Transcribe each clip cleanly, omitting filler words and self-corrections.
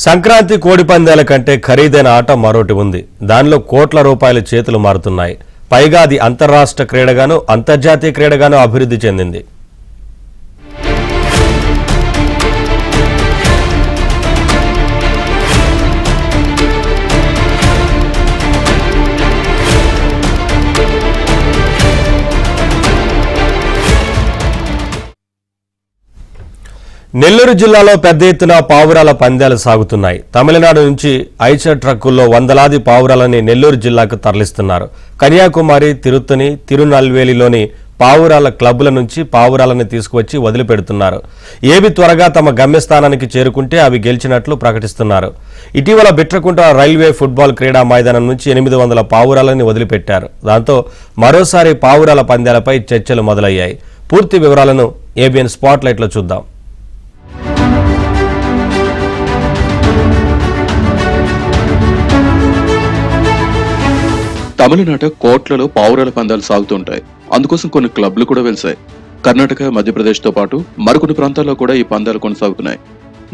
సంక్రాంతి కోడి పందాల కంటే ఖరీదైన ఆట మరోటి ఉంది. దానిలో కోట్ల రూపాయల చేతులు మారుతున్నాయి. పైగా అది అంతర్రాష్ట్ర క్రీడగాను అంతర్జాతీయ క్రీడగాను అభివృద్ధి చెందింది. నెల్లూరు జిల్లాలో పెద్ద ఎత్తున పావురాల పందాలు సాగుతున్నాయి. తమిళనాడు నుంచి ఐచర్ ట్రక్కుల్లో వందలాది పావురాలని నెల్లూరు జిల్లాకు తరలిస్తున్నారు. కన్యాకుమారి, తిరుత్తని, తిరునల్వేలిలోని పావురాల క్లబ్ల నుంచి పావురాలను తీసుకువచ్చి వదిలిపెడుతున్నారు. ఏవి త్వరగా తమ గమ్యస్థానానికి చేరుకుంటే అవి గెలిచినట్లు ప్రకటిస్తున్నారు. ఇటీవల బిట్రకుంట రైల్వే ఫుట్బాల్ క్రీడా మైదానం నుంచి 800 పావురాలని వదిలిపెట్టారు. దాంతో మరోసారి పావురాల పందాలపై చర్చలు మొదలయ్యాయి. పూర్తి వివరాలను ఏబిఎన్ స్పాట్లైట్లో చూద్దాం. తమిళనాట కోట్లలో పావురాల పందాలు సాగుతుంటాయి. అందుకోసం కొన్ని క్లబ్లు కూడా వెలిశాయి. కర్ణాటక, మధ్యప్రదేశ్ తో పాటు మరికొన్ని ప్రాంతాల్లో కూడా ఈ పందాలు కొనసాగుతున్నాయి.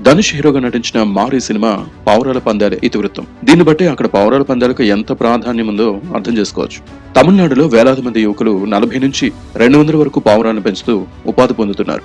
ధనుష్ హీరోగా నటించిన మారి సినిమా పావురాల పందాలే ఇతివృత్తం. దీన్ని బట్టి అక్కడ పావురాల పందాలకు ఎంత ప్రాధాన్యం ఉందో అర్థం చేసుకోవచ్చు. తమిళనాడులో వేలాది మంది యువకులు 40 నుంచి 200 వరకు పావురాలను పెంచుతూ ఉపాధి పొందుతున్నారు.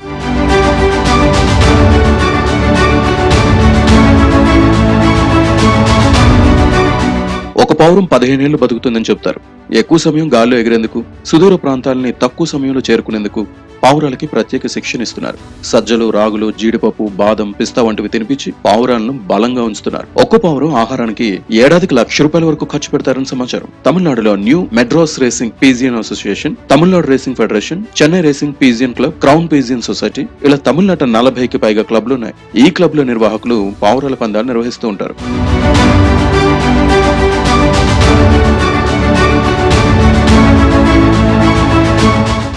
ఒక పావురం 15 ఏళ్లు బతుకుతుందని చెప్తారు. ఎక్కువ సమయం గాల్లో ఎగిరేందుకు, సుదూర ప్రాంతాలని తక్కువ సమయంలో చేరుకునేందుకు పావురాలకి ప్రత్యేక శిక్షణ ఇస్తున్నారు. సజ్జలు, రాగులు, జీడిపప్పు, బాదం, పిస్తా వంటివి తినిపించి పావురాలను బలంగా ఉంచుతున్నారు. ఒక్కో పావురం ఆహారానికి ఏడాదికి ₹1,00,000 వరకు ఖర్చు పెడతారని సమాచారం. తమిళనాడులో new Madras racing pigeon association, Tamil Nadu racing federation, Chennai racing pigeon club, crown pigeon society ఇలా తమిళనాట 40కి పైగా క్లబ్లు ఉన్నాయి. ఈ క్లబ్ల నిర్వాహకులు పావురాల పందాలు నిర్వహిస్తూ ఉంటారు.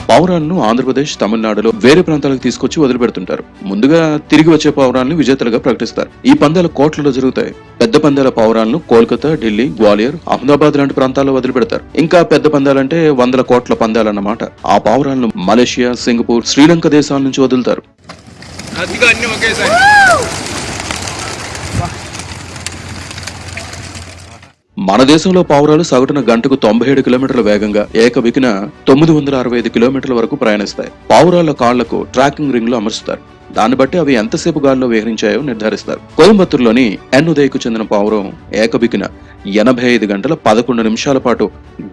పావురాలను ఆంధ్రప్రదేశ్, తమిళనాడులో వేరే ప్రాంతాలకు తీసుకొచ్చి వదిలిపెడుతుంటారు. ముందుగా తిరిగి వచ్చే పావురాలను విజేతలుగా ప్రకటిస్తారు. ఈ పందాలు కోట్లలో జరుగుతాయి. పెద్ద పందాల పావురాలను కోల్కతా, ఢిల్లీ, గ్వాలియర్, అహ్మదాబాద్ లాంటి ప్రాంతాల్లో వదిలిపెడతారు. ఇంకా పెద్ద పందాలంటే 100 కోట్ల పందాలన్నమాట. ఆ పావురాలను మలేషియా, సింగపూర్, శ్రీలంక దేశాల నుంచి వదులుతారు. మన దేశంలో పావురాలు సగటున గంటకు 97 కిలోమీటర్ల వేగంగా ఏకవికిన 965 కిలోమీటర్ల వరకు ప్రయాణిస్తాయి. పావురాల కాళ్లకు ట్రాకింగ్ రింగ్లు అమర్చుతారు. దాన్ని బట్టి అవి ఎంతసేపు గాల్లో విహరించాయో నిర్ధారిస్తారు. కోయంబత్తూరులోని ఎన్ ఉదయ్కు చెందిన పావురం ఏకబికిన 85 గంటల 11 నిమిషాల పాటు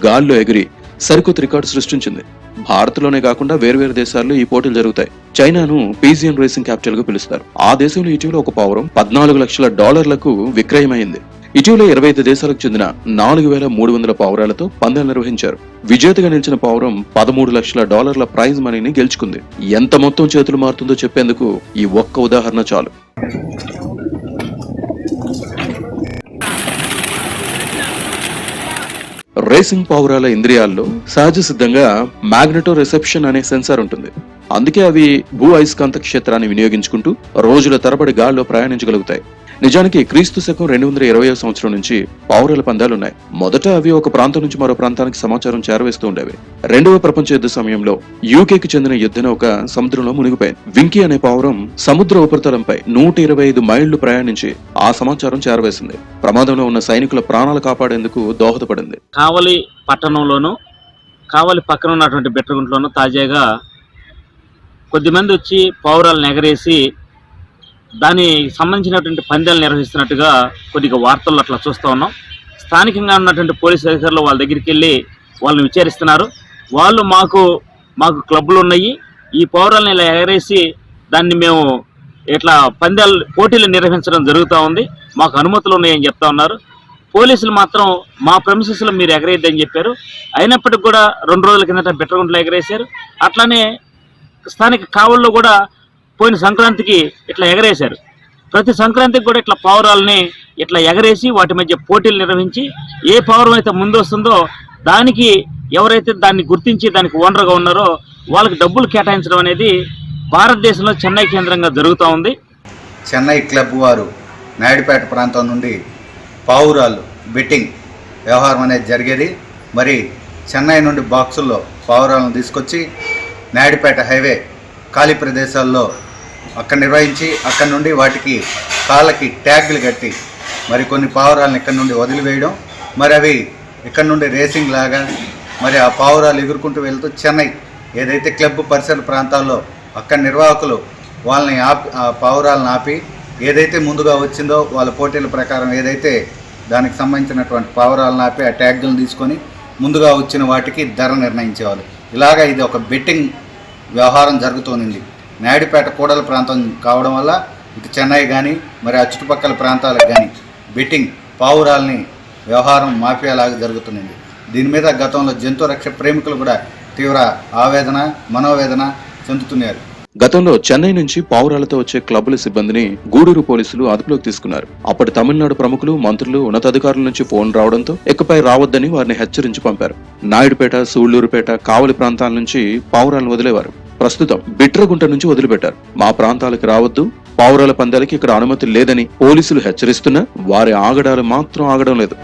గాల్లో ఎగిరి సరికొత్త రికార్డు సృష్టించింది. భారత్లోనే కాకుండా వేర్వేరు దేశాల్లో ఈ పోటీలు జరుగుతాయి. చైనాను పీజియన్ రేసింగ్ క్యాపిటల్ గా పిలుస్తారు. ఆ దేశంలో ఇటీవల ఒక పావురం $14 లక్షలకు విక్రయమైంది. ఇటీవల 25 దేశాలకు చెందిన 4,300 పావురాలతో పందాలు నిర్వహించారు. విజేతగా నిలిచిన పావురం $13 లక్షల ప్రైజ్ మనీని గెలుచుకుంది. ఎంత మొత్తం చేతులు మారుతుందో చెప్పేందుకు ఈ ఒక్క ఉదాహరణ చాలు. రేసింగ్ పావురాల ఇంద్రియాల్లో సహజ సిద్ధంగా మ్యాగ్నెటో రిసెప్షన్ అనే సెన్సార్ ఉంటుంది. అందుకే అవి భూ అయస్కాంత క్షేత్రాన్ని వినియోగించుకుంటూ రోజుల తరబడి గాల్లో ప్రయాణించగలుగుతాయి. నిజానికి క్రీస్తు శకం 220వ సంవత్సరం నుంచి పావురాల పందాలున్నాయి. మొదట అవి ఒక ప్రాంతం నుంచి మరో ప్రాంతానికి సమాచారం చేరవేస్తూ ఉండేవి. 2వ ప్రపంచ యుద్ధ సమయంలో యూకేకి చెందిన యుద్ధ నౌక సముద్రంలో మునిగిపోయింది. వింకీ అనే పావురం సముద్ర ఉపరితలంపై 125 మైళ్లు ప్రయాణించి ఆ సమాచారం చేరవేసింది. ప్రమాదంలో ఉన్న సైనికుల ప్రాణాలు కాపాడేందుకు దోహదపడింది. కావలి పట్టణంలోను, కావలి పక్కన ఉన్నటువంటి బిట్రగుంటలోను తాజాగా కొద్దిమంది వచ్చి పావురాలను ఎగరేసి దానికి సంబంధించినటువంటి పందాలు నిర్వహిస్తున్నట్టుగా కొద్దిగా వార్తల్లో అట్లా చూస్తూ ఉన్నాం. స్థానికంగా ఉన్నటువంటి పోలీసు అధికారులు వాళ్ళ దగ్గరికి వెళ్ళి వాళ్ళని విచారిస్తున్నారు. వాళ్ళు మాకు క్లబ్లు ఉన్నాయి, ఈ పౌరాలను ఇలా ఎగరేసి దాన్ని మేము ఇట్లా పోటీలు నిర్వహించడం జరుగుతూ ఉంది, మాకు అనుమతులు ఉన్నాయని చెప్తా ఉన్నారు. పోలీసులు మాత్రం మా ప్రెమిసెస్లో మీరు ఎగరేయద్దని చెప్పారు. అయినప్పటికి కూడా 2 రోజుల కిందట బిట్రగుంటలో ఎగరేశారు. అట్లానే స్థానిక కావల్లో కూడా పోయిన సంక్రాంతికి ఇట్లా ఎగరేశారు. ప్రతి సంక్రాంతికి కూడా ఇట్లా పావురాలని ఇట్లా ఎగరేసి వాటి మధ్య పోటీలు నిర్వహించి ఏ పావురం అయితే ముందు వస్తుందో దానికి ఎవరైతే దాన్ని గుర్తించి దానికి ఓనర్గా ఉన్నారో వాళ్ళకి డబ్బులు కేటాయించడం అనేది భారతదేశంలో చెన్నై కేంద్రంగా జరుగుతూ ఉంది. చెన్నై క్లబ్ వారు నాయుడుపేట ప్రాంతం నుండి పావురాలు బెట్టింగ్ వ్యవహారం అనేది జరిగేది. మరి చెన్నై నుండి బాక్సుల్లో పావురాలను తీసుకొచ్చి నాయుడుపేట హైవే ఖాళీ ప్రదేశాల్లో అక్కడ నిర్వహించి అక్కడ నుండి వాటికి కాళ్ళకి ట్యాగ్లు కట్టి మరి కొన్ని పావురాలను ఇక్కడ నుండి వదిలివేయడం, మరి అవి ఇక్కడ నుండి రేసింగ్ లాగా మరి ఆ పావురాలు ఎగురుకుంటూ వెళ్తూ చెన్నై ఏదైతే క్లబ్ పరిసర ప్రాంతాల్లో అక్కడ నిర్వాహకులు వాళ్ళని ఆ పావురాలను ఆపి ఏదైతే ముందుగా వచ్చిందో వాళ్ళ పోటీల ప్రకారం ఏదైతే దానికి సంబంధించినటువంటి పావురాలను ఆపి ఆ ట్యాగ్లను తీసుకొని ముందుగా వచ్చిన వాటికి ధర నిర్ణయించేవాళ్ళు. ఇలాగా ఇది ఒక బెట్టింగ్ వ్యవహారం జరుగుతోంది. నాయుడుపేట కూడల ప్రాంతం కావడం వల్ల ఇటు చెన్నై కానీ మరి ఆ చుట్టుపక్కల ప్రాంతాలకు కానీ బెట్టింగ్ పావురాలని వ్యవహారం మాఫియాలాగా జరుగుతుంది. దీని మీద గతంలో జంతు రక్ష ప్రేమికులు కూడా తీవ్ర ఆవేదన మనోవేదన చెందుతున్నారు. గతంలో చెన్నై నుంచి పావురాలతో వచ్చే క్లబ్బుల సిబ్బందిని గూడూరు పోలీసులు అదుపులోకి తీసుకున్నారు. అప్పటి తమిళనాడు ప్రముఖులు, మంత్రులు, ఉన్నతాధికారుల నుంచి ఫోన్ రావడంతో ఇకపై రావద్దని వారిని హెచ్చరించి పంపారు. నాయుడుపేట, సూళ్లూరుపేట, కావలి ప్రాంతాల నుంచి పావురాలను వదిలేవారు. ప్రస్తుతం బిట్రగుంట నుంచి వదిలిపెట్టారు. మా ప్రాంతాలకు రావద్దు, పావురాల పందాలకి ఇక్కడ అనుమతి లేదని పోలీసులు హెచ్చరిస్తున్నా వారి ఆగడాలు మాత్రం ఆగడం లేదు.